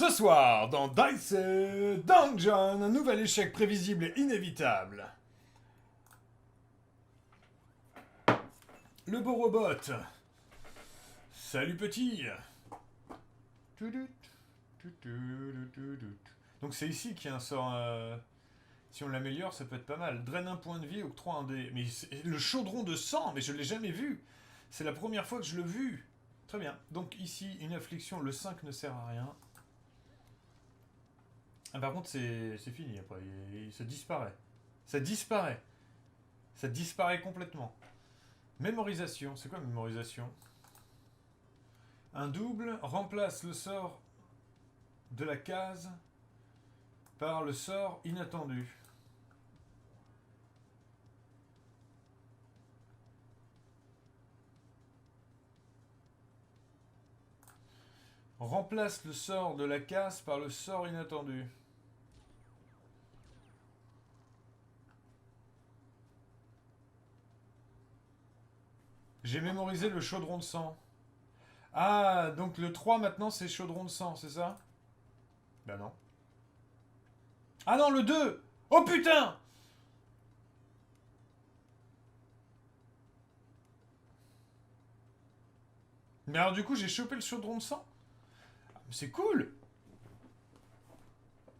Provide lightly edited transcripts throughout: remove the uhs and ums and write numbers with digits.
Ce soir, dans Dice Dungeon, un nouvel échec prévisible et inévitable. Le beau robot. Salut petit. Donc c'est ici qu'il y a un sort... si on l'améliore, ça peut être pas mal. Draine un point de vie, octroie un dé. Mais le chaudron de sang, mais je l'ai jamais vu. C'est la première fois que je l'ai vu. Très bien. Donc ici, une affliction, le 5 ne sert à rien. Ah, par contre, c'est fini après. Ça disparaît. Ça disparaît. Ça disparaît complètement. Mémorisation. C'est quoi mémorisation? Un double remplace le sort de la case par le sort inattendu. Remplace le sort de la case par le sort inattendu. J'ai mémorisé le chaudron de sang. Ah, donc le 3 maintenant c'est chaudron de sang, c'est ça? Bah non. Ah non, le 2. Oh putain! Mais alors du coup j'ai chopé le chaudron de sang? C'est cool!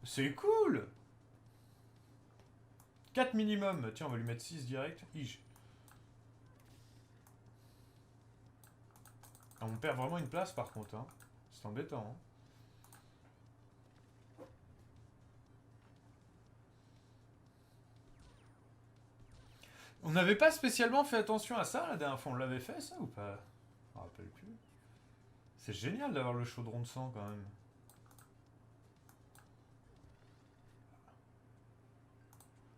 C'est cool! 4 minimum. Tiens, on va lui mettre 6 direct. Ah, on perd vraiment une place par contre. Hein. C'est embêtant. Hein. On n'avait pas spécialement fait attention à ça la dernière fois. On l'avait fait ça ou pas? Je me rappelle plus. C'est génial d'avoir le chaudron de sang quand même.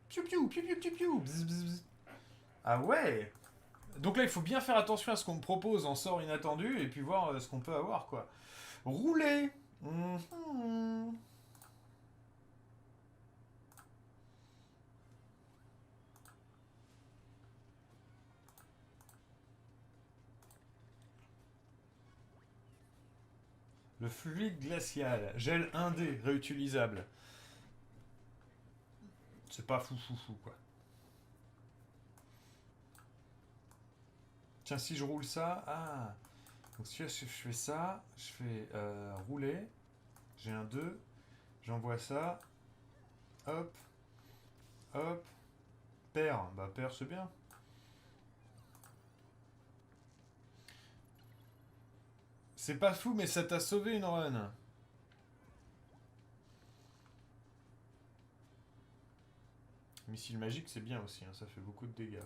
Piou piou, piou piou piou piou. Bzz, bzz, bzz. Ah ouais. Donc là, il faut bien faire attention à ce qu'on me propose en sort inattendu et puis voir ce qu'on peut avoir quoi. Rouler. Mhm. Le fluide glacial. Gel 1D, réutilisable. C'est pas fou fou fou quoi. Tiens, si je roule ça, ah. Donc si je fais ça, je fais rouler. J'ai un 2. J'envoie ça. Hop, hop. Pair. Bah pair c'est bien. C'est pas fou, mais ça t'a sauvé une run. Missile magique, c'est bien aussi, hein, ça fait beaucoup de dégâts.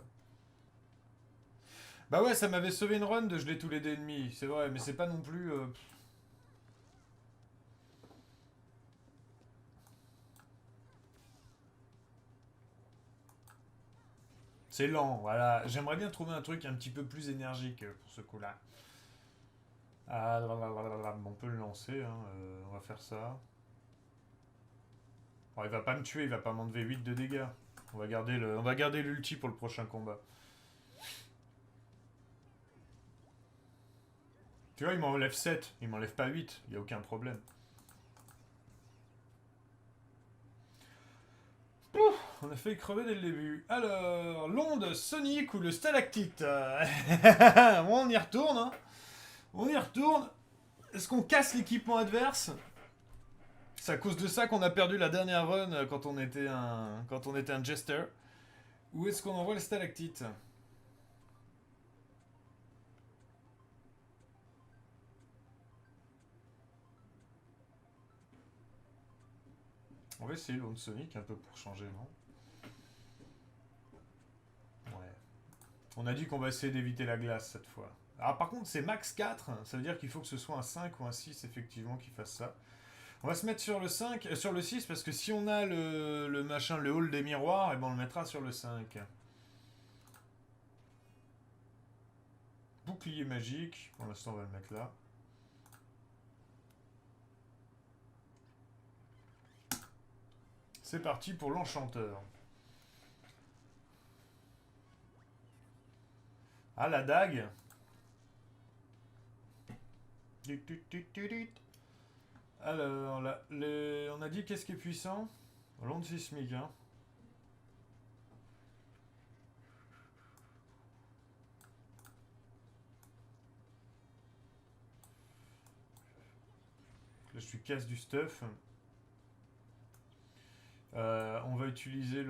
Bah ouais, ça m'avait sauvé une run de geler tous les dés ennemis, c'est vrai, mais c'est pas non plus... C'est lent, voilà. J'aimerais bien trouver un truc un petit peu plus énergique pour ce coup-là. Ah, on peut le lancer, hein, on va faire ça. Bon, il va pas me tuer, il va pas m'enlever 8 de dégâts. On va garder l'ulti pour le prochain combat. Tu vois, il m'enlève 7, il m'enlève pas 8, il y a aucun problème. Ouf, on a fait crever dès le début. Alors, l'onde sonique ou le stalactite Bon, on y retourne, hein. On y retourne. Est-ce qu'on casse l'équipement adverse? C'est à cause de ça qu'on a perdu la dernière run quand on était un jester. Ou est-ce qu'on envoie le stalactite? On va essayer l'onde sonique un peu pour changer, non? Ouais. On a dit qu'on va essayer d'éviter la glace cette fois. Alors par contre c'est max 4, ça veut dire qu'il faut que ce soit un 5 ou un 6 effectivement qui fasse ça. On va se mettre sur le 5, sur le 6 parce que si on a le machin, le hall des miroirs, et ben on le mettra sur le 5. Bouclier magique, pour l'instant on va le mettre là. C'est parti pour l'enchanteur. Ah la dague. Alors, là, on a dit qu'est-ce qui est puissant? L'onde sismique, hein. Là, je lui casse du stuff. On va utiliser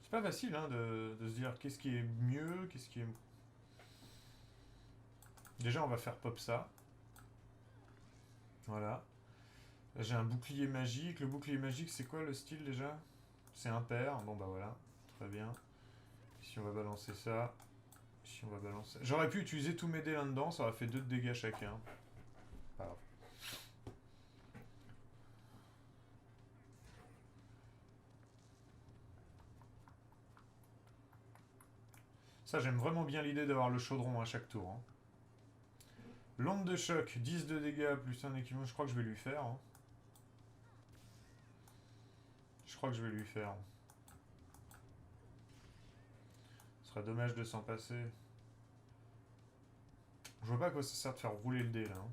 C'est pas facile hein, de se dire qu'est-ce qui est mieux, qu'est-ce qui est... Déjà, on va faire pop ça. Voilà. Là, j'ai un bouclier magique. Le bouclier magique, c'est quoi le style déjà? C'est impair. Bon, bah voilà. Très bien. Ici, on va balancer ça. Ici, on va balancer... J'aurais pu utiliser tous mes dés là-dedans. Ça aurait fait 2 de dégâts chacun. Pas grave. Ça, j'aime vraiment bien l'idée d'avoir le chaudron à chaque tour. Hein. L'onde de choc, 10 de dégâts plus un équipement. Je crois que je vais lui faire. Hein. Je crois que je vais lui faire. Ce serait dommage de s'en passer. Je vois pas à quoi ça sert de faire rouler le dé là. Hein.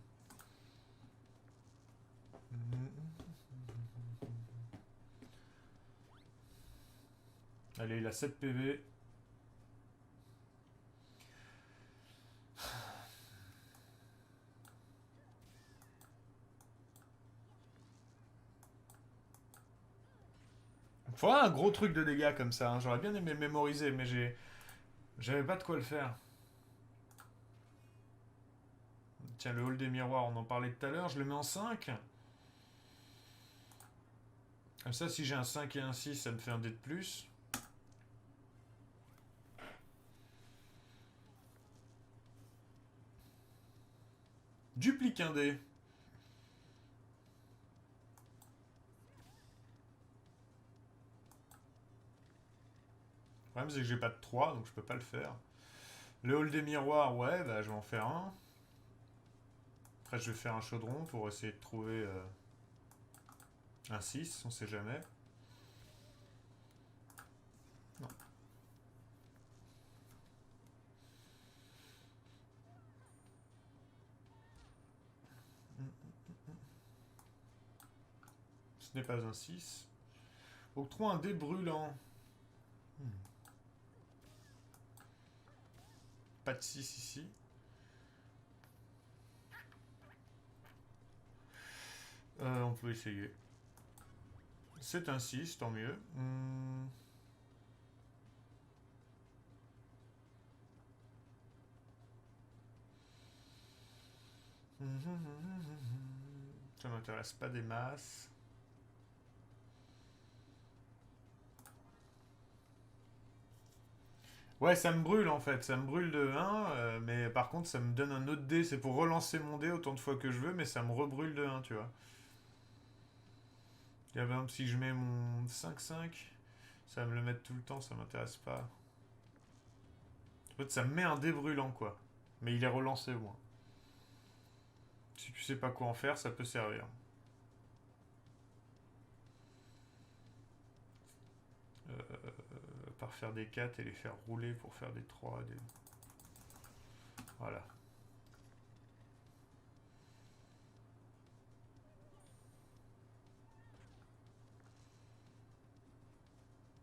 Allez, il a 7 PV. Il faudra un gros truc de dégâts comme ça. Hein. J'aurais bien aimé le mémoriser, mais j'avais pas de quoi le faire. Tiens, le hall des miroirs, on en parlait tout à l'heure. Je le mets en 5. Comme ça, si j'ai un 5 et un 6, ça me fait un dé de plus. Duplique un dé. Le problème, c'est que j'ai pas de 3, donc je peux pas le faire. Le hall des miroirs, ouais, bah je vais en faire un. Après, je vais faire un chaudron pour essayer de trouver un 6, on sait jamais. Non. Ce n'est pas un 6. Octroie un dé brûlant. Pas de 6 ici. On peut essayer. C'est un 6, tant mieux. Ça m'intéresse pas des masses. Ouais, ça me brûle en fait, ça me brûle de 1, mais par contre ça me donne un autre dé, c'est pour relancer mon dé autant de fois que je veux, mais ça me rebrûle de 1, tu vois. Et par exemple, si je mets mon 5-5, ça va me le mettre tout le temps, ça m'intéresse pas. En fait, ça me met un dé brûlant, quoi. Mais il est relancé au moins. Si tu sais pas quoi en faire, ça peut servir. Par faire des 4 et les faire rouler pour faire des 3. Des... Voilà.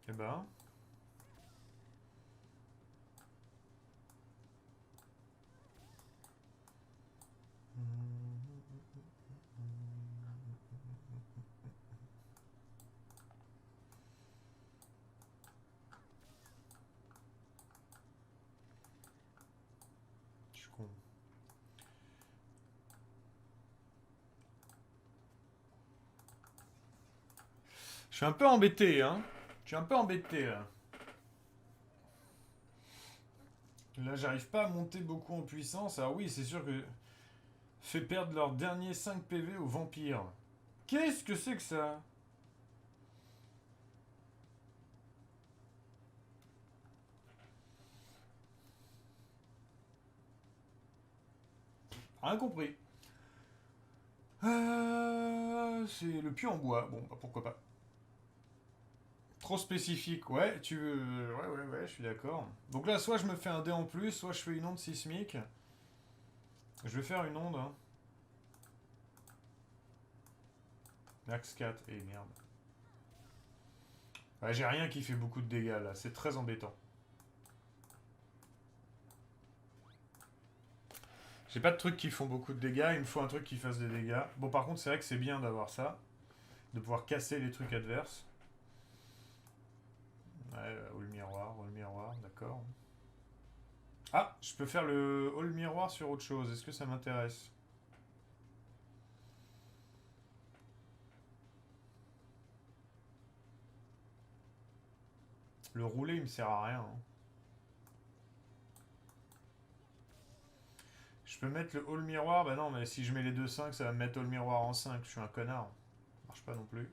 Et ben... Je suis con. Je suis un peu embêté, hein. Je suis un peu embêté, là. Là, j'arrive pas à monter beaucoup en puissance. Alors oui, c'est sûr que... Fait perdre leur dernier 5 PV aux vampires. Qu'est-ce que c'est que ça? Rien compris. C'est le puits en bois. Bon, bah pourquoi pas. Trop spécifique, ouais, tu veux... Ouais, je suis d'accord. Donc là, soit je me fais un dé en plus, soit je fais une onde sismique. Je vais faire une onde. Hein. Max 4. Et merde. Ouais, j'ai rien qui fait beaucoup de dégâts là. C'est très embêtant. J'ai pas de trucs qui font beaucoup de dégâts. Il me faut un truc qui fasse des dégâts. Bon, par contre, c'est vrai que c'est bien d'avoir ça. De pouvoir casser les trucs adverses. Ouais, hall miroir, d'accord. Ah, je peux faire le hall miroir sur autre chose. Est-ce que ça m'intéresse? Le rouler, il me sert à rien. Hein. Je peux mettre le hall miroir? Bah non, mais si je mets les deux 5, ça va me mettre hall miroir en 5. Je suis un connard. Ça marche pas non plus.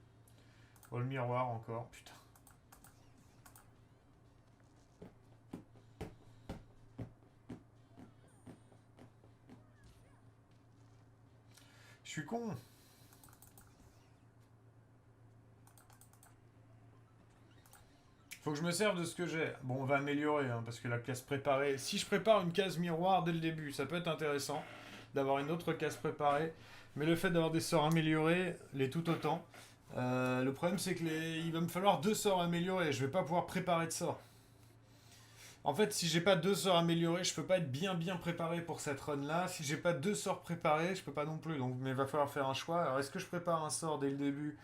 Hall miroir encore, putain. Je suis con. Faut que je me serve de ce que j'ai. Bon, on va améliorer, hein, parce que la case préparée... Si je prépare une case miroir dès le début, ça peut être intéressant d'avoir une autre case préparée. Mais le fait d'avoir des sorts améliorés, les tout autant. Le problème, c'est que il va me falloir 2 sorts améliorés. Je vais pas pouvoir préparer de sorts. En fait, si j'ai pas 2 sorts améliorés, je peux pas être bien préparé pour cette run-là. Si j'ai pas 2 sorts préparés, je peux pas non plus. Donc, mais il va falloir faire un choix. Alors, est-ce que je prépare un sort dès le début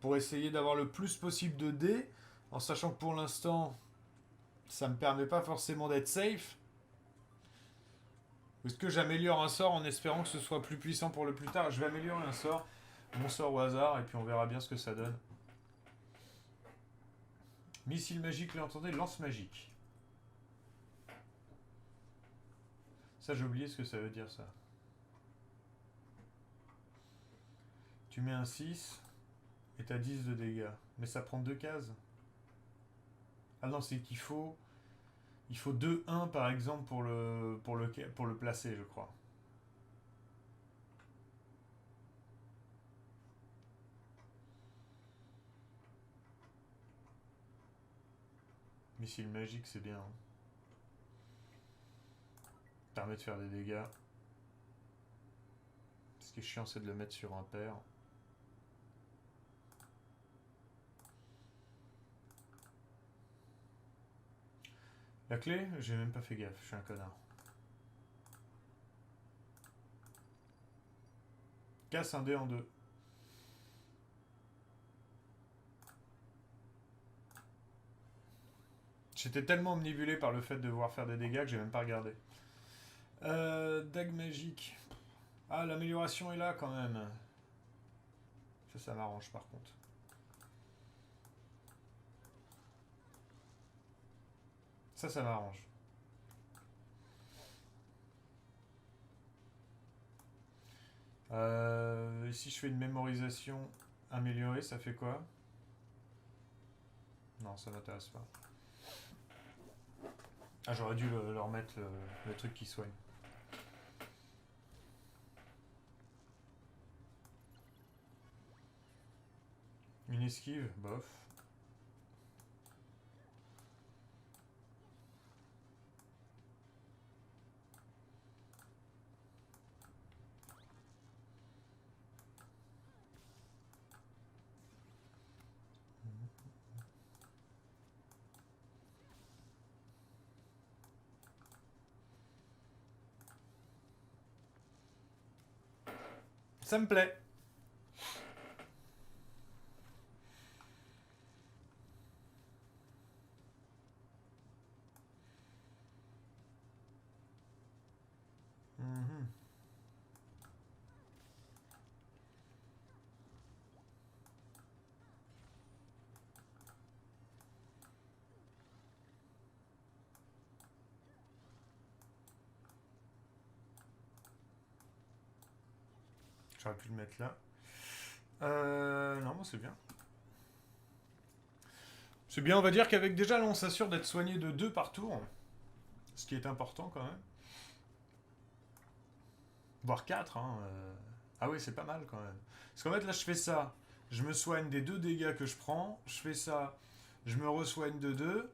pour essayer d'avoir le plus possible de dés, en sachant que pour l'instant, ça me permet pas forcément d'être safe? Ou est-ce que j'améliore un sort en espérant que ce soit plus puissant pour le plus tard? Je vais améliorer un sort, mon sort au hasard, et puis on verra bien ce que ça donne. Missile magique, là, entendez, lance magique. Ça, j'ai oublié ce que ça veut dire, ça. Tu mets un 6, et t'as 10 de dégâts. Mais ça prend 2 cases. Ah non, c'est qu'il faut... Il faut 2-1 par exemple pour le placer, je crois. Missile magique, c'est bien. Hein. Permet de faire des dégâts. Ce qui est chiant, c'est de le mettre sur un pair. La clé, j'ai même pas fait gaffe, je suis un connard. Casse un dé en 2. J'étais tellement omnibulé par le fait de devoir faire des dégâts que j'ai même pas regardé. Dague magique. Ah, l'amélioration est là quand même. Ça m'arrange par contre. Ça m'arrange. Si je fais une mémorisation améliorée, ça fait quoi? Non, ça m'intéresse pas. Ah, j'aurais dû leur mettre le truc qui soigne. Une esquive, bof. Ça me plaît. Mhm. J'aurais pu le mettre là. Non, bon, c'est bien. C'est bien, on va dire qu'avec déjà là, on s'assure d'être soigné de 2 par tour. Ce qui est important quand même. Voire 4, hein. Ah oui, c'est pas mal quand même. Parce qu'en fait, là, je fais ça. Je me soigne des 2 dégâts que je prends. Je fais ça. Je me resoigne de 2.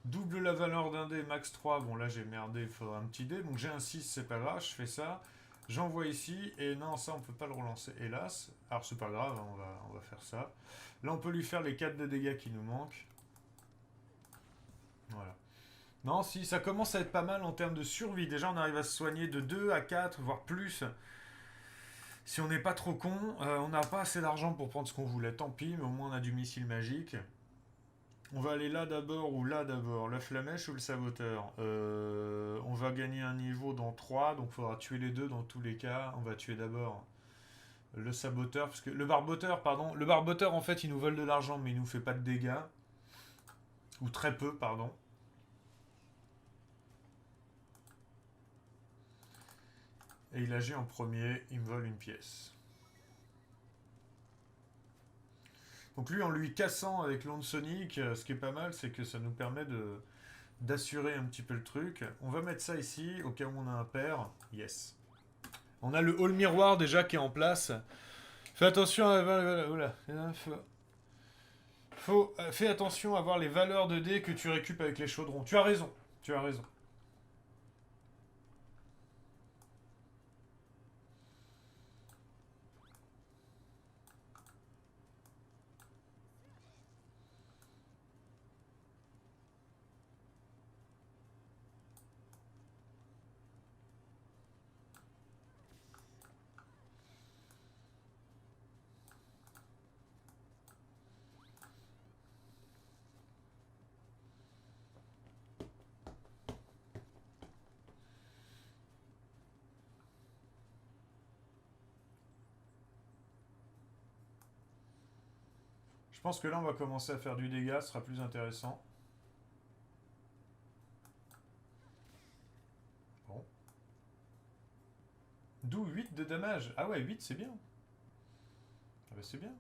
Double la valeur d'un dé, max 3. Bon, là, j'ai merdé, il faudra un petit dé. Donc, j'ai un 6, c'est pas grave, je fais ça. J'envoie ici, et non, ça on peut pas le relancer, hélas. Alors c'est pas grave, hein, on va faire ça. Là on peut lui faire les 4 de dégâts qui nous manquent. Voilà. Non, si, ça commence à être pas mal en termes de survie. Déjà on arrive à se soigner de 2 à 4, voire plus. Si on n'est pas trop con, on n'a pas assez d'argent pour prendre ce qu'on voulait, tant pis, mais au moins on a du missile magique. On va aller là d'abord ou là d'abord, la flamèche ou le saboteur. On va gagner un niveau dans 3, donc il faudra tuer les deux dans tous les cas. On va tuer d'abord le saboteur, parce que le barboteur, pardon. Le barboteur, en fait, il nous vole de l'argent, mais il nous fait pas de dégâts. Ou très peu, pardon. Et il agit en premier, il me vole une pièce. Donc lui, en lui cassant avec l'onde sonique, ce qui est pas mal, c'est que ça nous permet d'assurer un petit peu le truc. On va mettre ça ici, au cas où on a un père. Yes. On a le hall miroir déjà qui est en place. Fais attention à... Oula. Fais attention à voir les valeurs de dés que tu récupères avec les chaudrons. Tu as raison. Tu as raison. Je pense que là, on va commencer à faire du dégât. Ce sera plus intéressant. Bon. D'où 8 de damage. Ah ouais, 8, c'est bien. Ah bah c'est bien.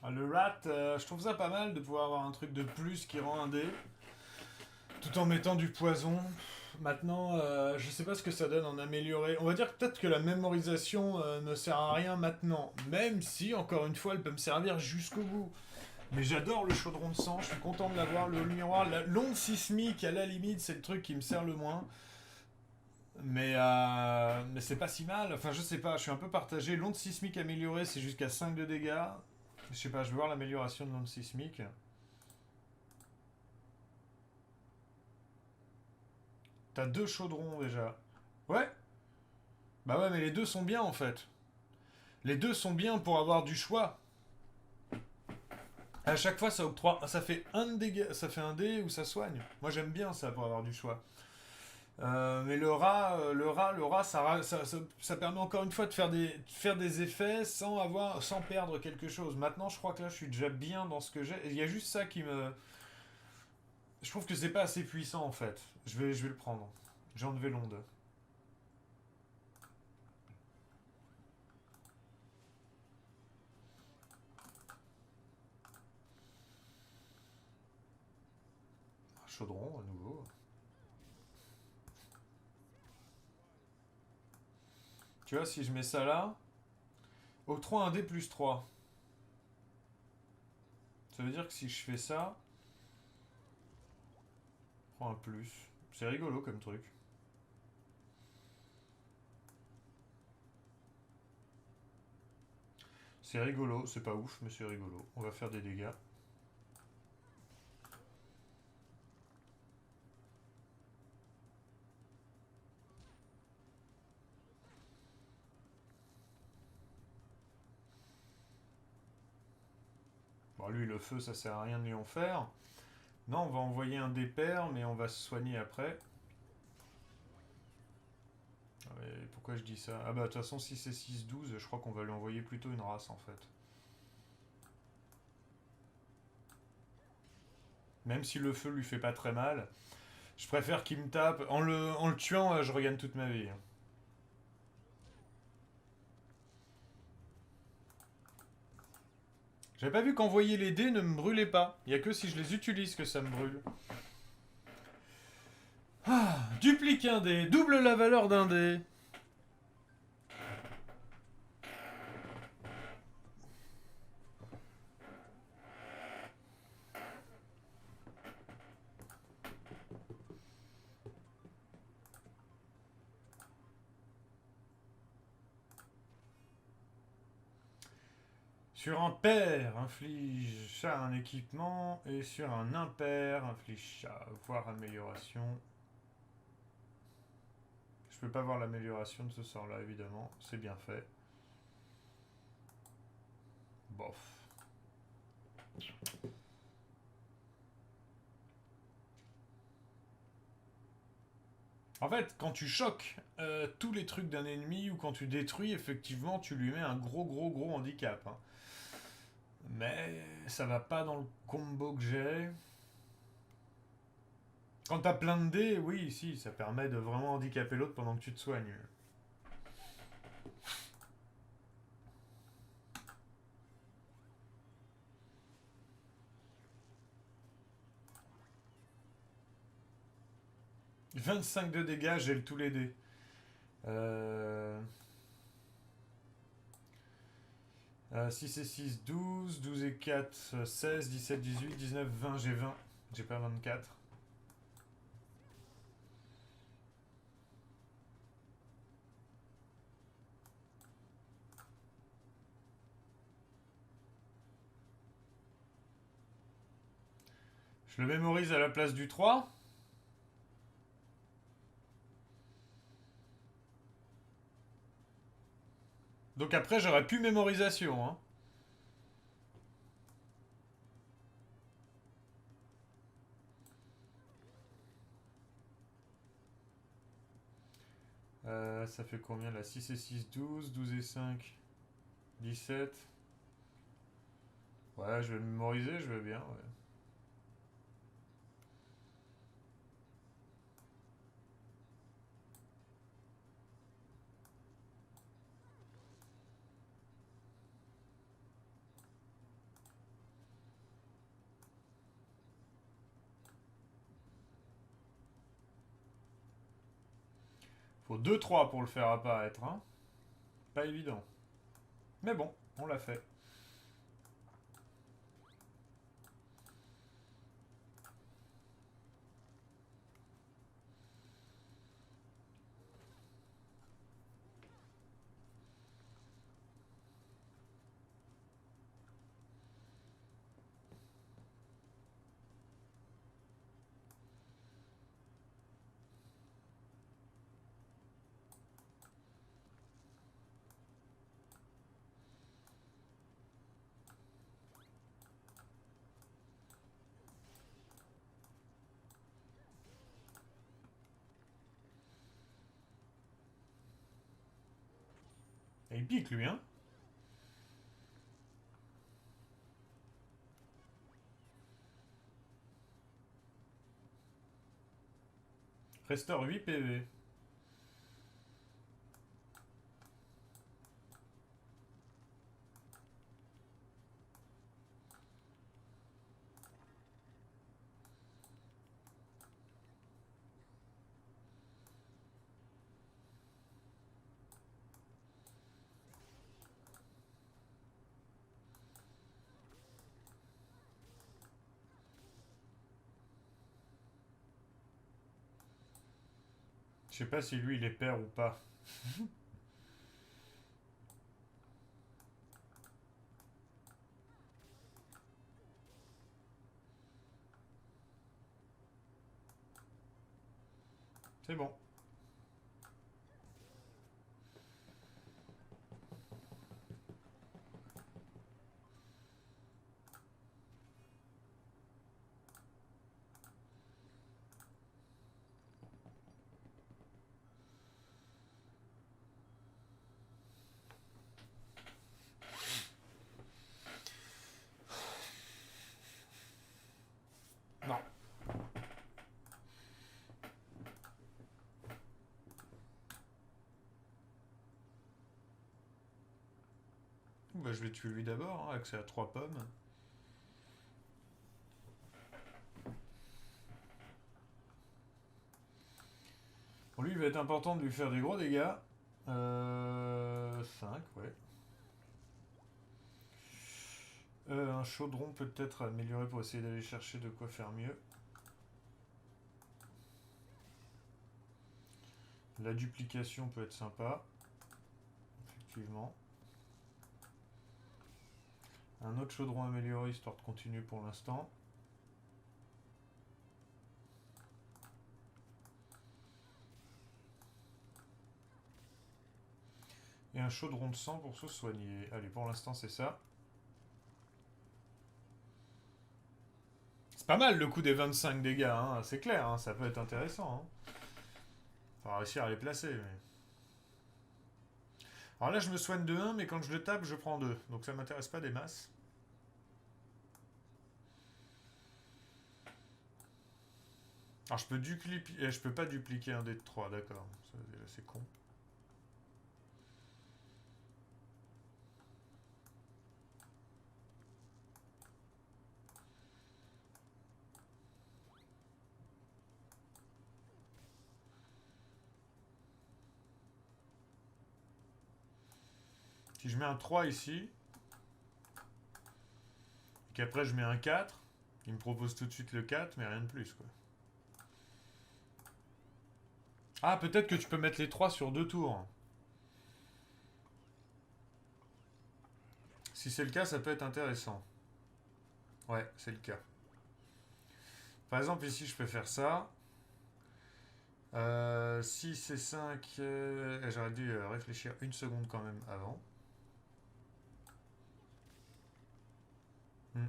Ah, le rat, je trouve ça pas mal de pouvoir avoir un truc de plus qui rend un dé. Tout en mettant du poison. Maintenant, je sais pas ce que ça donne en amélioré. On va dire peut-être que la mémorisation ne sert à rien maintenant. Même si, encore une fois, elle peut me servir jusqu'au bout. Mais j'adore le chaudron de sang, je suis content de l'avoir. Le miroir, l'onde sismique, à la limite, c'est le truc qui me sert le moins. Mais c'est pas si mal. Enfin, je sais pas, je suis un peu partagé. L'onde sismique améliorée, c'est jusqu'à 5 de dégâts. Je sais pas, je vais voir l'amélioration de l'onde sismique. T'as 2 chaudrons déjà. Ouais. Bah ouais, mais les deux sont bien en fait. Les deux sont bien pour avoir du choix. À chaque fois, ça octroie, ça fait un dégât, ça fait un dé ou ça soigne. Moi, j'aime bien ça pour avoir du choix. Mais le rat, ça permet encore une fois de faire des effets sans perdre quelque chose. Maintenant, je crois que là, je suis déjà bien dans ce que j'ai. Il y a juste ça qui me, je trouve que c'est pas assez puissant en fait. Je vais le prendre. J'ai enlevé l'onde. Chaudron à nouveau. Tu vois, si je mets ça là, octroie un dé plus 3. Ça veut dire que si je fais ça, je prends un plus. C'est rigolo comme truc. C'est rigolo, c'est pas ouf, mais c'est rigolo. On va faire des dégâts. Bon, lui, le feu, ça sert à rien de lui en faire. Non, on va envoyer un dé pair, mais on va se soigner après. Ah, mais pourquoi je dis ça? Ah bah, de toute façon, si c'est 6-12, je crois qu'on va lui envoyer plutôt une race, en fait. Même si le feu lui fait pas très mal, je préfère qu'il me tape. En le tuant, je regagne toute ma vie. J'avais pas vu qu'envoyer les dés ne me brûlait pas. Il y a que si je les utilise que ça me brûle. Ah, duplique un dé, double la valeur d'un dé. Sur un pair, inflige ça à un équipement. Et sur un impair, inflige ça, voire amélioration. Je peux pas voir l'amélioration de ce sort-là, évidemment. C'est bien fait. Bof. En fait, quand tu choques tous les trucs d'un ennemi ou quand tu détruis, effectivement, tu lui mets un gros handicap. Hein. Mais ça va pas dans le combo que j'ai. Quand t'as plein de dés, oui, si, ça permet de vraiment handicaper l'autre pendant que tu te soignes. 25 de dégâts, j'ai tous les dés. 6 et 6, 12, 12 et 4, 16, 17, 18, 19, 20, j'ai 20. J'ai pas 24. Je le mémorise à la place du 3. Donc après, j'aurais plus mémorisation. Hein. Ça fait combien là? 6 et 6, 12, 12 et 5, 17. Ouais, je vais mémoriser, je vais bien. Ouais. Faut 2-3 pour le faire apparaître. Hein. Pas évident. Mais bon, on l'a fait. Et il pique lui, hein. Restaure 8 PV. Je sais pas si lui il est père ou pas. C'est bon. Non. Bah, je vais tuer lui d'abord, hein, accès à 3 pommes. Pour lui, il va être important de lui faire des gros dégâts. 5, ouais. Un chaudron peut-être amélioré pour essayer d'aller chercher de quoi faire mieux. La duplication peut être sympa. Effectivement. Un autre chaudron amélioré histoire de continuer pour l'instant. Et un chaudron de sang pour se soigner. Allez, pour l'instant, c'est ça. C'est pas mal le coup des 25 dégâts, hein, c'est clair, hein, ça peut être intéressant. Hein. Faut réussir à les placer. Mais... Alors là, je me soigne de 1, mais quand je le tape, je prends 2. Donc ça m'intéresse pas des masses. Alors je peux pas dupliquer un dé de 3, d'accord. C'est con. Si je mets un 3 ici, et qu'après je mets un 4, il me propose tout de suite le 4, mais rien de plus, quoi. Ah, peut-être que tu peux mettre les 3 sur 2 tours. Si c'est le cas, ça peut être intéressant. Ouais, c'est le cas. Par exemple, ici, je peux faire ça. 6 et 5, j'aurais dû réfléchir une seconde quand même avant. Hmm.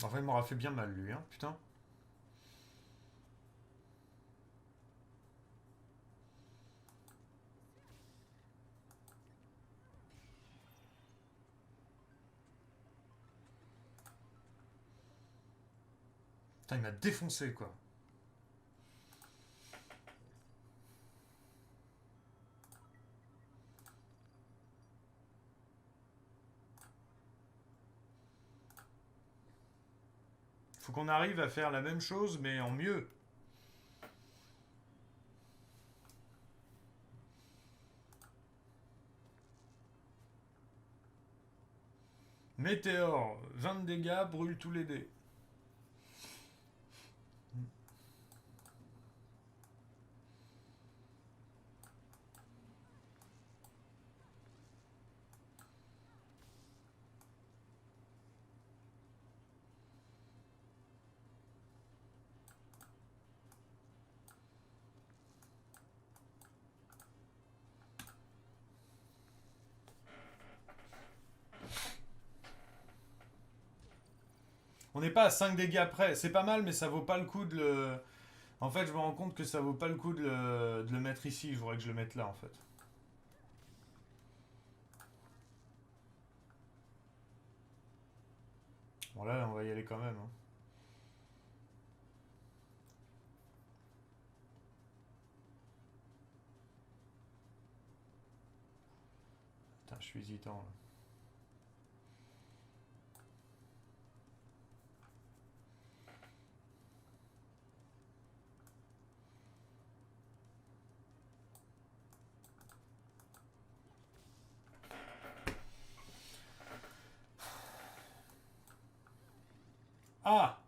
Enfin, il m'aura fait bien mal, lui, hein, putain. Putain, il m'a défoncé, quoi. Faut qu'on arrive à faire la même chose, mais en mieux. Météore, 20 dégâts, brûle tous les dés. On n'est pas à 5 dégâts près. C'est pas mal, mais ça vaut pas le coup de le... En fait, je me rends compte que ça vaut pas le coup de le mettre ici. Je voudrais que je le mette là, en fait. Bon, là, on va y aller quand même. Hein. Putain, je suis hésitant, là. Ah!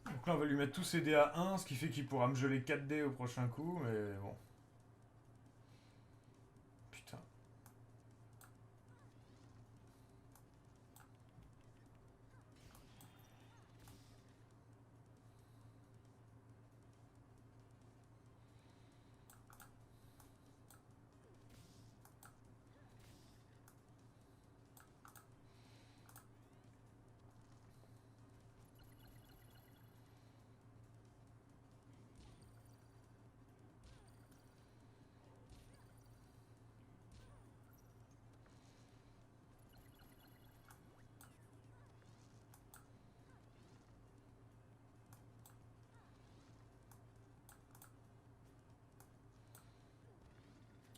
Donc là, on va lui mettre tous ses dés à 1, ce qui fait qu'il pourra me geler 4 dés au prochain coup, mais bon. Putain.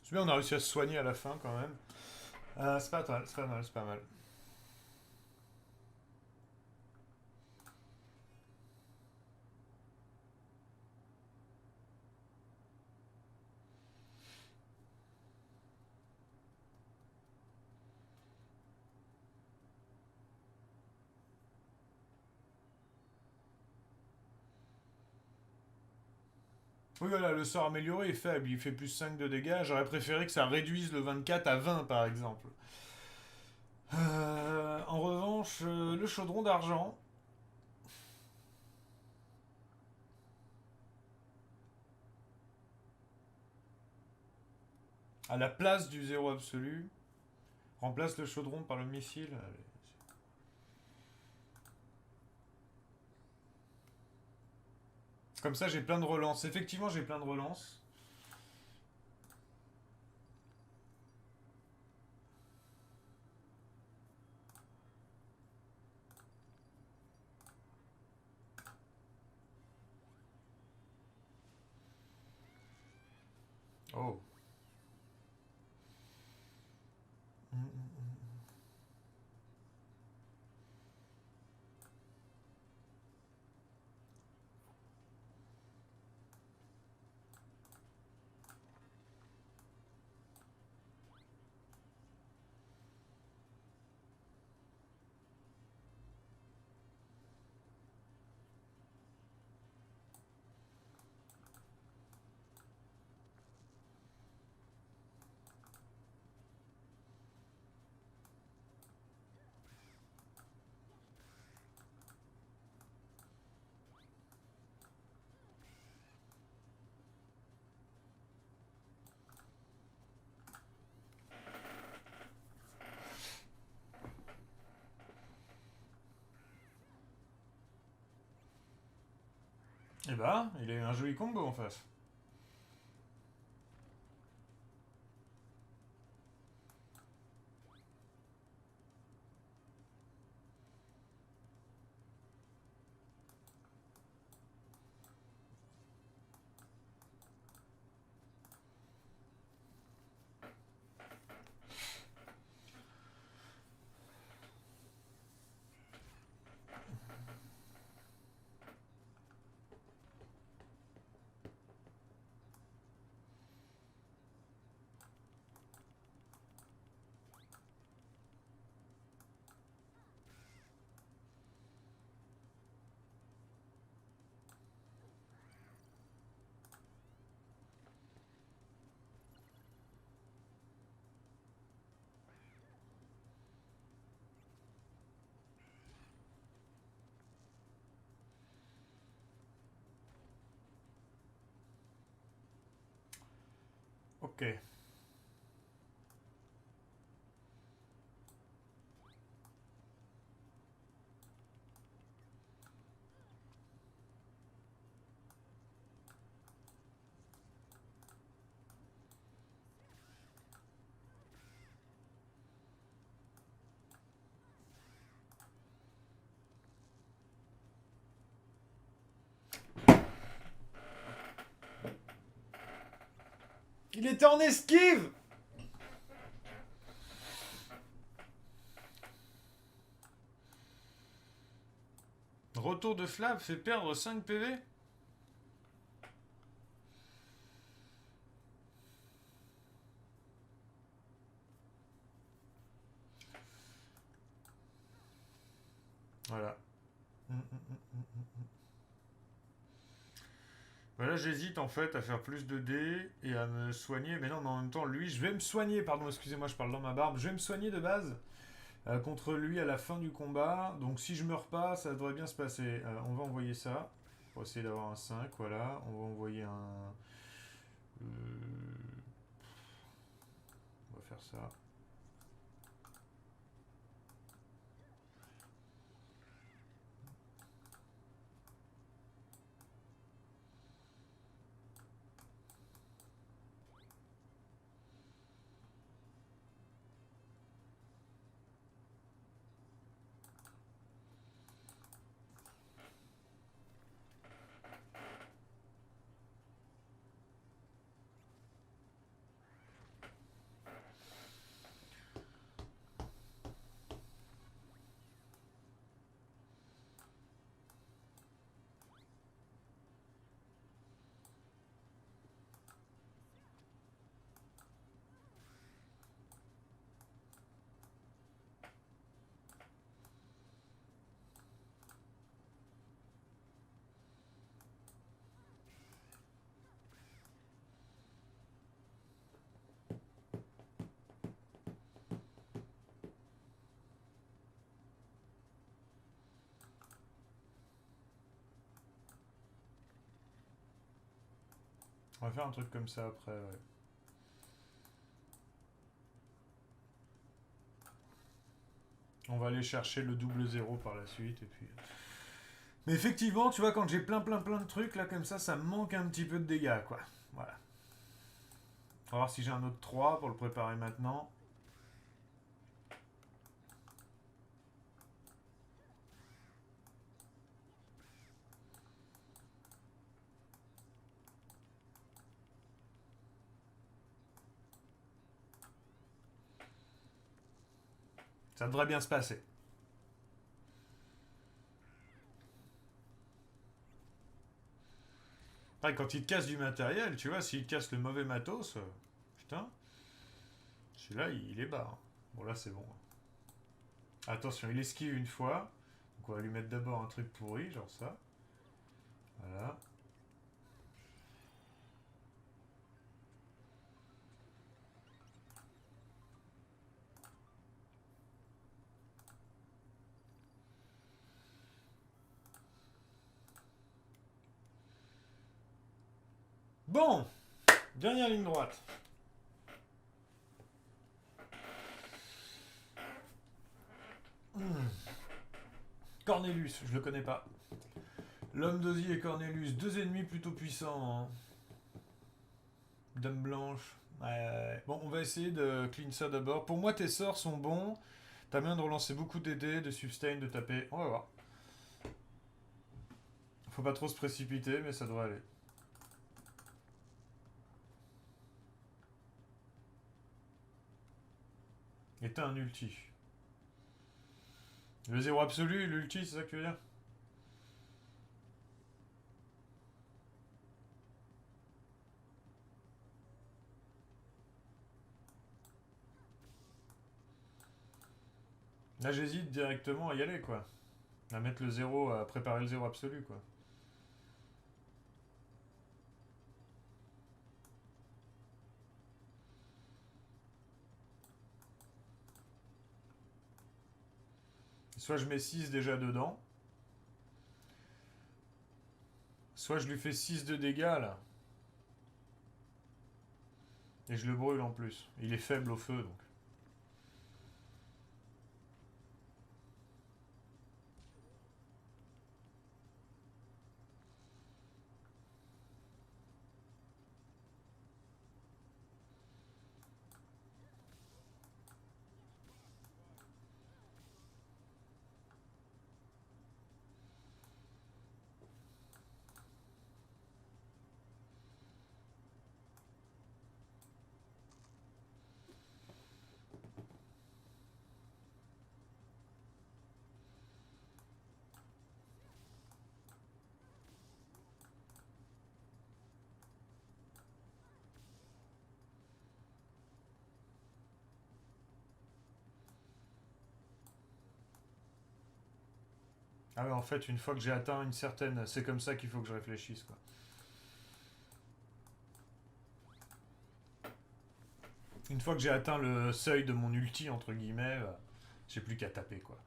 C'est bien, on a réussi à se soigner à la fin quand même. C'est pas mal, c'est pas mal, c'est pas mal. Oui, voilà, le sort amélioré est faible, il fait plus 5 de dégâts. J'aurais préféré que ça réduise le 24 à 20 par exemple. En revanche, le chaudron d'argent. À la place du zéro absolu. Remplace le chaudron par le missile. Allez. Comme ça, j'ai plein de relances. Effectivement, j'ai plein de relances. Oh. Et bah, il a eu un joli combo en face. Ok. Il était en esquive. Retour de Flav fait perdre 5 PV. Voilà. Voilà, j'hésite en fait à faire plus de dés et à me soigner. Mais non, mais en même temps, lui, je vais me soigner. Pardon, excusez-moi, je parle dans ma barbe. Je vais me soigner de base contre lui à la fin du combat. Donc si je meurs pas, ça devrait bien se passer. On va envoyer ça. Pour essayer d'avoir un 5, voilà. On va envoyer un... on va faire ça. On va faire un truc comme ça après, ouais. On va aller chercher le double zéro par la suite, et puis... Mais effectivement, tu vois, quand j'ai plein de trucs, là, comme ça me manque un petit peu de dégâts, quoi. Voilà. On va voir si j'ai un autre 3 pour le préparer maintenant. Ça devrait bien se passer. Après, quand il te casse du matériel, tu vois, s'il te casse le mauvais matos, putain, celui-là, il est bas, hein. Bon, là, c'est bon. Attention, il esquive une fois. Donc, on va lui mettre d'abord un truc pourri, genre ça. Voilà. Bon, dernière ligne droite. Cornelius, je le connais pas. L'homme d'Ozzy et Cornelius, deux ennemis plutôt puissants, hein. Dame blanche. Bon, on va essayer de clean ça d'abord. Pour moi, tes sorts sont bons. T'as bien de relancer beaucoup d'aider, de sustain, de taper. On va voir. Faut pas trop se précipiter, mais ça devrait aller. Et t'as un ulti. Le zéro absolu, l'ulti, c'est ça que tu veux dire? Là, j'hésite directement à y aller, quoi. À mettre le zéro, à préparer le zéro absolu, quoi. Soit je mets 6 déjà dedans, soit je lui fais 6 de dégâts, là. Et je le brûle en plus. Il est faible au feu, donc. Ah ouais, en fait, une fois que j'ai atteint une certaine... C'est comme ça qu'il faut que je réfléchisse, quoi. Une fois que j'ai atteint le seuil de mon ulti, entre guillemets, j'ai plus qu'à taper, quoi.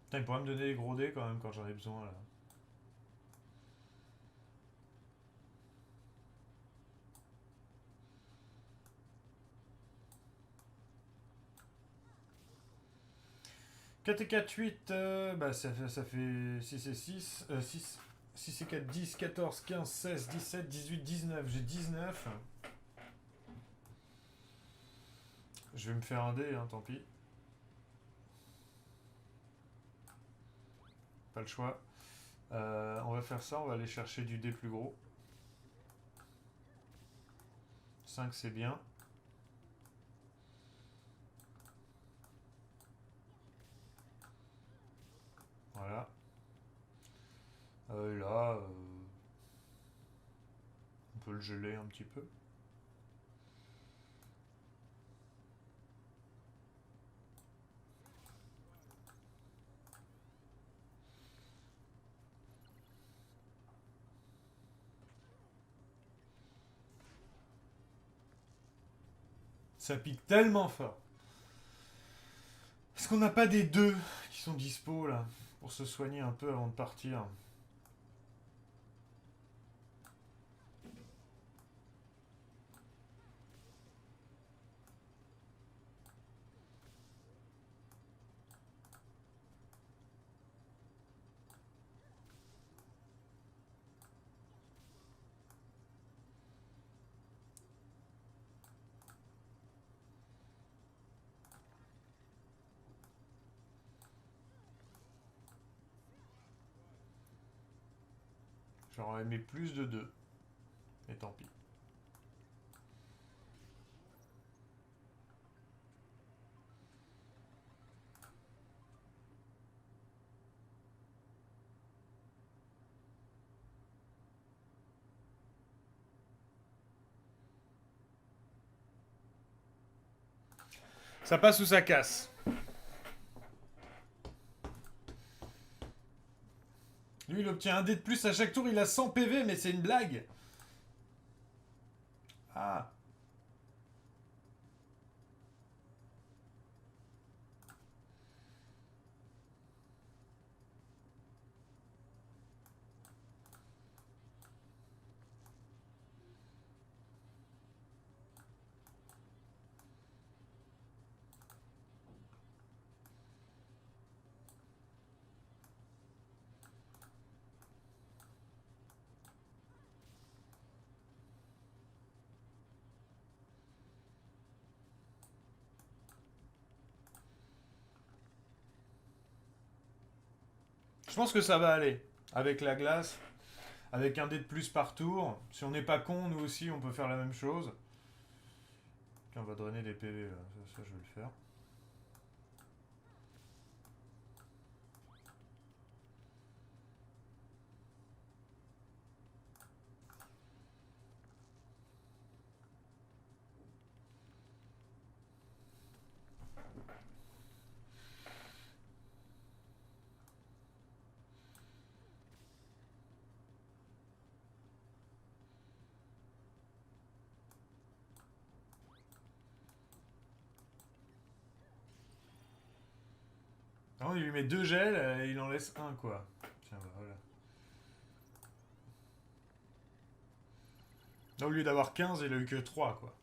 Putain, il pourrait me donner des gros dés, quand même, quand j'en ai besoin, là. Quatre et 4, 8, bah ça fait 6 et 6, 6 et 4, 10, 14, 15, 16, 17, 18, 19. J'ai 19. Je vais me faire un dé, hein, tant pis. Pas le choix. On va faire ça, on va aller chercher du dé plus gros. 5 c'est bien. Voilà. Là, on peut le geler un petit peu. Ça pique tellement fort. Est-ce qu'on n'a pas des deux qui sont dispo là pour se soigner un peu avant de partir? J'aurais aimé plus de deux. Et tant pis. Ça passe ou ça casse? Lui, il obtient un dé de plus à chaque tour. Il a 100 PV, mais c'est une blague. Ah. Je pense que ça va aller. Avec la glace, avec un dé de plus par tour. Si on n'est pas con, nous aussi, on peut faire la même chose. On va drainer des PV là. Ça, je vais le faire. Non, il lui met 2 gels et il en laisse un, quoi. Tiens, bah, voilà. Là, au lieu d'avoir 15, il a eu que 3, quoi.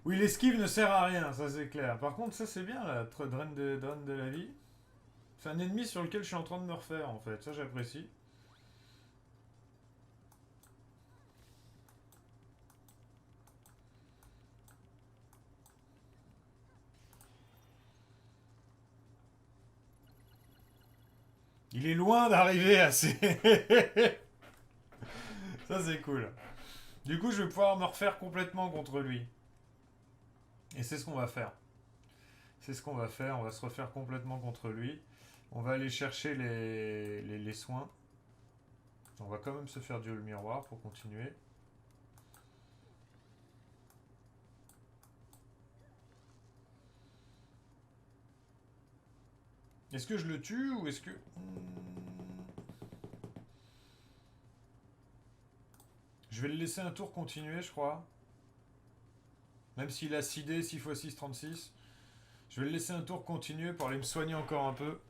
Oui, l'esquive ne sert à rien, ça c'est clair. Par contre, ça c'est bien, là, drain de la vie. C'est un ennemi sur lequel je suis en train de me refaire, en fait. Ça, j'apprécie. Il est loin d'arriver à ces... Ça, c'est cool. Du coup, je vais pouvoir me refaire complètement contre lui. Et c'est ce qu'on va faire. C'est ce qu'on va faire. On va se refaire complètement contre lui. On va aller chercher les soins. On va quand même se faire duel miroir pour continuer. Est-ce que je le tue ou est-ce que... Je vais le laisser un tour continuer, je crois. Même s'il a 6 dés, 6 x 6, 36. Je vais le laisser un tour continuer pour aller me soigner encore un peu.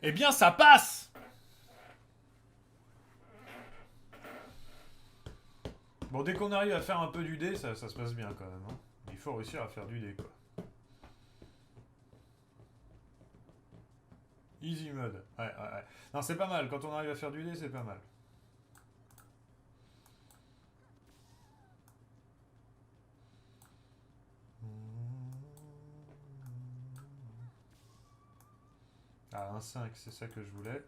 Eh bien, ça passe! Bon, dès qu'on arrive à faire un peu du dé, ça se passe bien quand même. Hein. Il faut réussir à faire du dé, quoi. Easy mode. Ouais. Non, c'est pas mal. Quand on arrive à faire du dé, c'est pas mal. Ah, un 5, c'est ça que je voulais.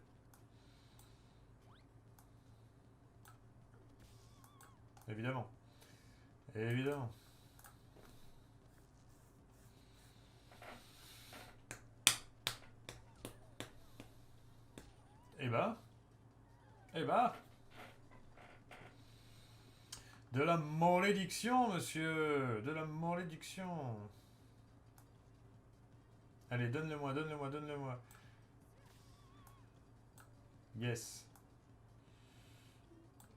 Évidemment. Évidemment. Eh bah. Eh bah. De la malédiction, monsieur. De la malédiction. Allez, donne-le-moi, donne-le-moi, donne-le-moi. Yes.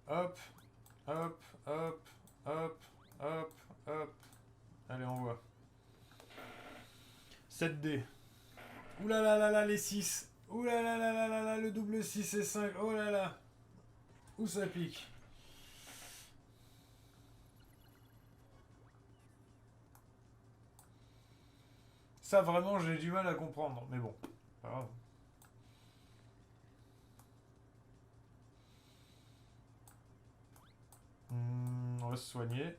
Hop, hop, hop, hop, hop, hop. Allez, on voit. 7D. Ouh là là là là, les 6. Ouh là là là là là là, le double 6 et 5. Oh là là. Où ça pique. Ça, vraiment, j'ai du mal à comprendre. Mais bon, pas grave. On va se soigner.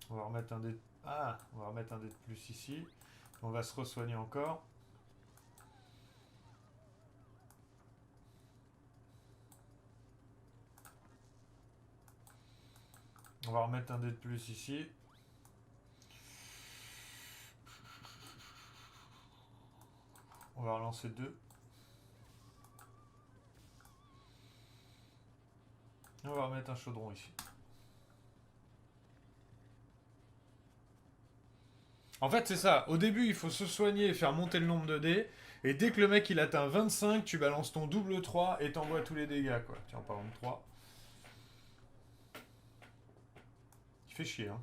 On va remettre un dé... Ah, on va remettre un dé de plus ici. On va se re-soigner encore. On va remettre un dé de plus ici. On va relancer 2. On va remettre un chaudron ici. En fait, c'est ça. Au début, il faut se soigner et faire monter le nombre de dés. Et dès que le mec il atteint 25, tu balances ton double 3 et t'envoies tous les dégâts, quoi. Tiens, en parlant de 3. Il fait chier, hein.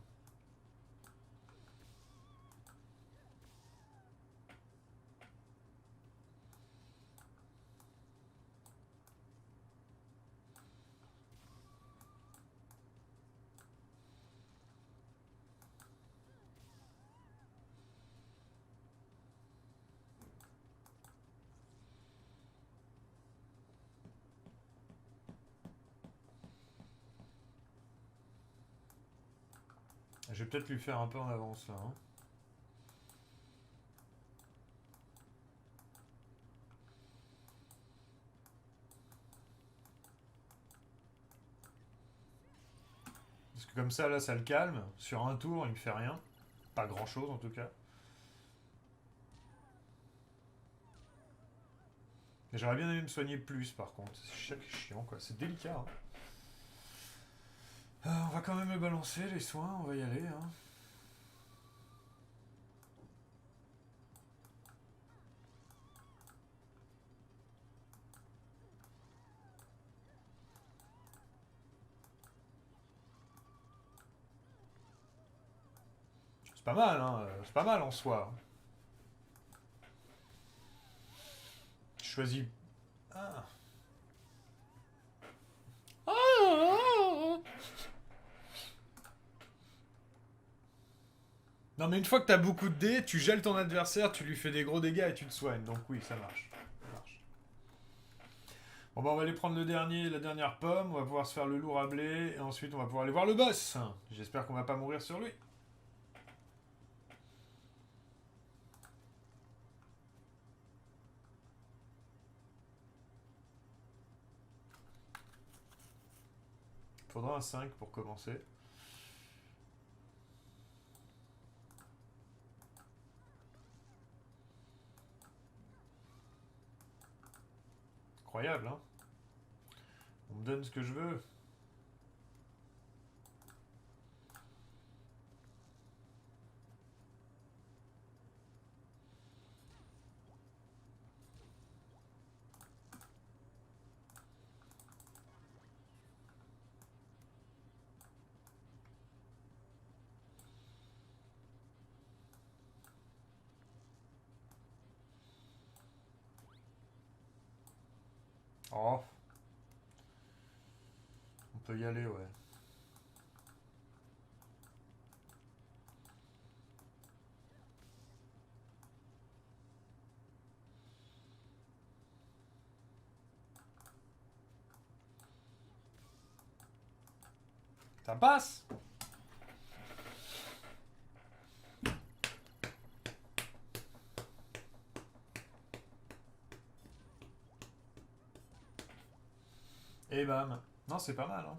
Je vais peut-être lui faire un peu en avance, là, hein. Parce que comme ça, là, ça le calme. Sur un tour, il me fait rien. Pas grand-chose, en tout cas. J'aurais bien aimé me soigner plus, par contre. C'est chiant, quoi. C'est délicat, hein. On va quand même le balancer, les soins. On va y aller, hein. C'est pas mal, hein. C'est pas mal, en soi. Je choisis... Ah. Non, mais une fois que t'as beaucoup de dés, tu gèles ton adversaire, tu lui fais des gros dégâts et tu te soignes. Donc oui, ça marche. Ça marche. Bon, bah, on va aller prendre le dernier, la dernière pomme. On va pouvoir se faire le lourd à blé. Et ensuite, on va pouvoir aller voir le boss. J'espère qu'on va pas mourir sur lui. Faudra un 5 pour commencer. Incroyable, hein. On me donne ce que je veux. Oh. On peut y aller, ouais. Ça passe. Et bam. Non, c'est pas mal, hein.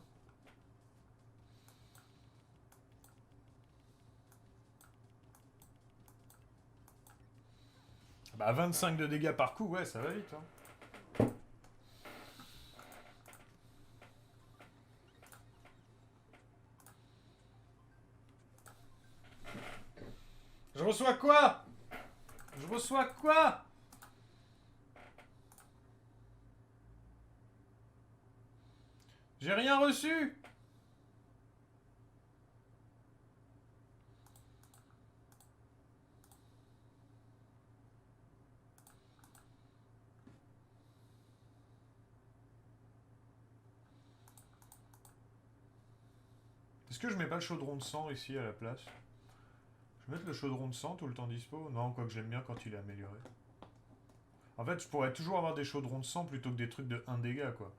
Bah 25 de dégâts par coup, ouais, ça va vite, hein. Je reçois quoi? Je reçois quoi? J'ai rien reçu. Est-ce que je mets pas le chaudron de sang ici à la place? Je vais mettre le chaudron de sang tout le temps dispo? Non, quoique j'aime bien quand il est amélioré. En fait, je pourrais toujours avoir des chaudrons de sang plutôt que des trucs de 1 dégât, quoi.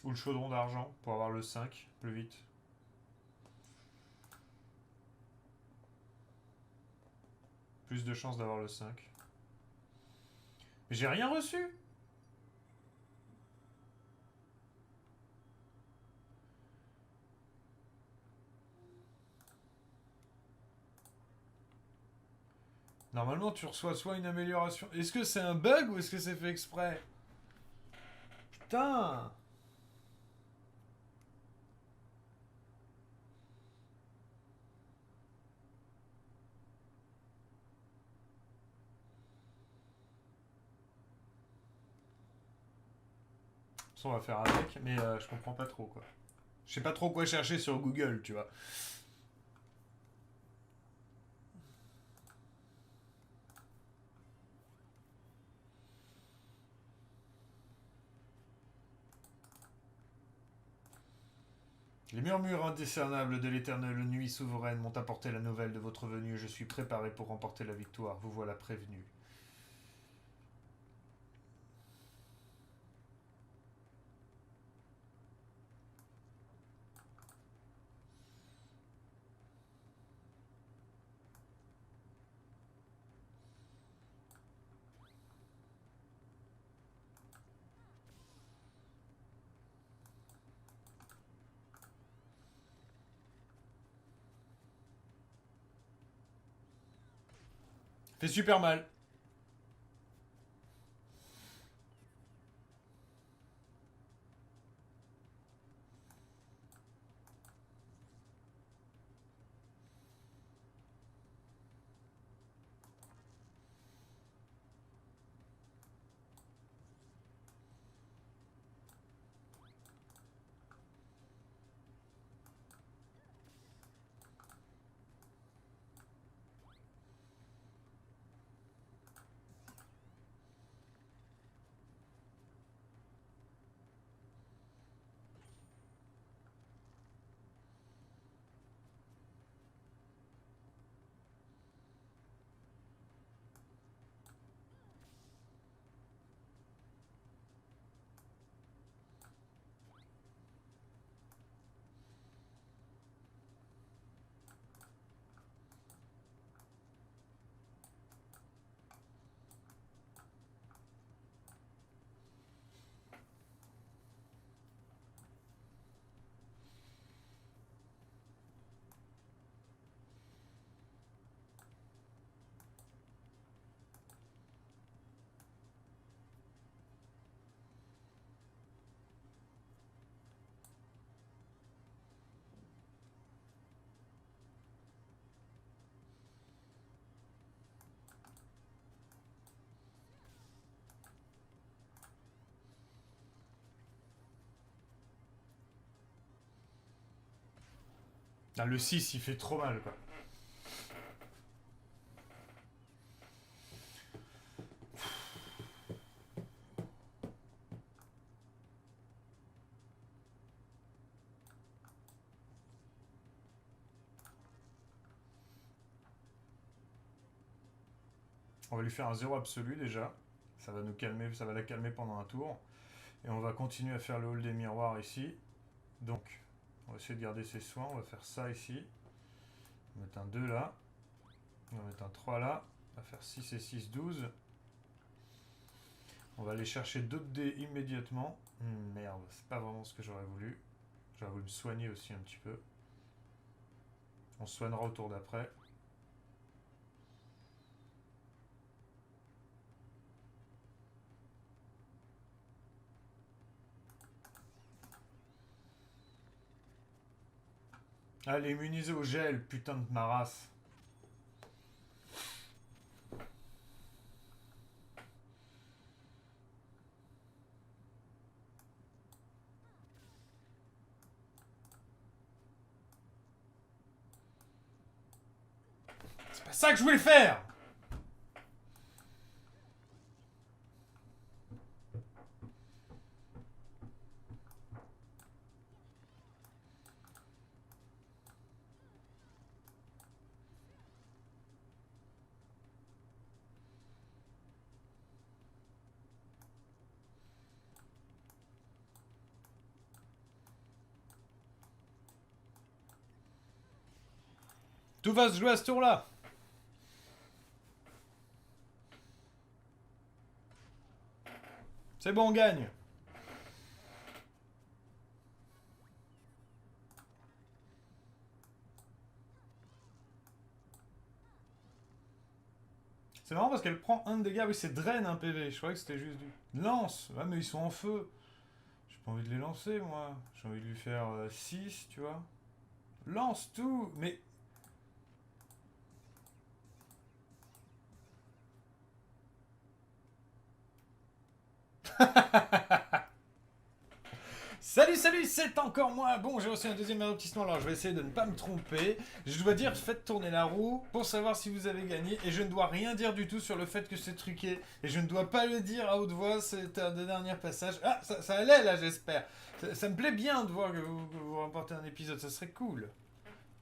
Ou le chaudron d'argent pour avoir le 5 plus vite. Plus de chances d'avoir le 5. Mais j'ai rien reçu. Normalement, tu reçois soit une amélioration. Est-ce que c'est un bug ou est-ce que c'est fait exprès? Putain! On va faire avec, mais je comprends pas trop, quoi. Je sais pas trop quoi chercher sur Google, tu vois. Les murmures indiscernables de l'éternelle nuit souveraine m'ont apporté la nouvelle de votre venue. Je suis préparé pour remporter la victoire. Vous voilà prévenu. Fait super mal. Ah, le 6, il fait trop mal, quoi. On va lui faire un 0 absolu déjà. Ça va nous calmer, ça va la calmer pendant un tour. Et on va continuer à faire le hall des miroirs ici. Donc, on va essayer de garder ses soins. On va faire ça ici. On va mettre un 2 là. On va mettre un 3 là. On va faire 6 et 6, 12. On va aller chercher d'autres dés immédiatement. Merde, c'est pas vraiment ce que j'aurais voulu. J'aurais voulu me soigner aussi un petit peu. On se soignera au tour d'après. Allez, immunisé au gel, putain de ma race. C'est pas ça que je voulais faire! Tout va se jouer à ce tour-là. C'est bon, on gagne. C'est marrant parce qu'elle prend un de dégâts. Oui, c'est draine un PV. Je croyais que c'était juste du... Lance. Ouais, mais ils sont en feu. J'ai pas envie de les lancer, moi. J'ai envie de lui faire 6, tu vois. Lance tout. Mais... Salut, salut, c'est encore moi. Bon, j'ai reçu un deuxième avertissement, alors je vais essayer de ne pas me tromper. Je dois dire, faites tourner la roue pour savoir si vous avez gagné. Et je ne dois rien dire du tout sur le fait que c'est truqué. Et je ne dois pas le dire à haute voix, c'est un des derniers passages. Ah, ça allait là, j'espère. Ça me plaît bien de voir que vous remportez un épisode, ça serait cool.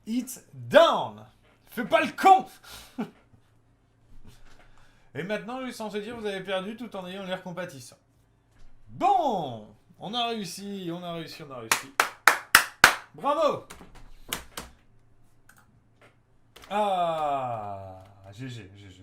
It's down. Fais pas le con. Et maintenant, je suis censé dire, vous avez perdu tout en ayant l'air compatissant. Bon, on a réussi, on a réussi, on a réussi. Bravo. Ah, GG, GG.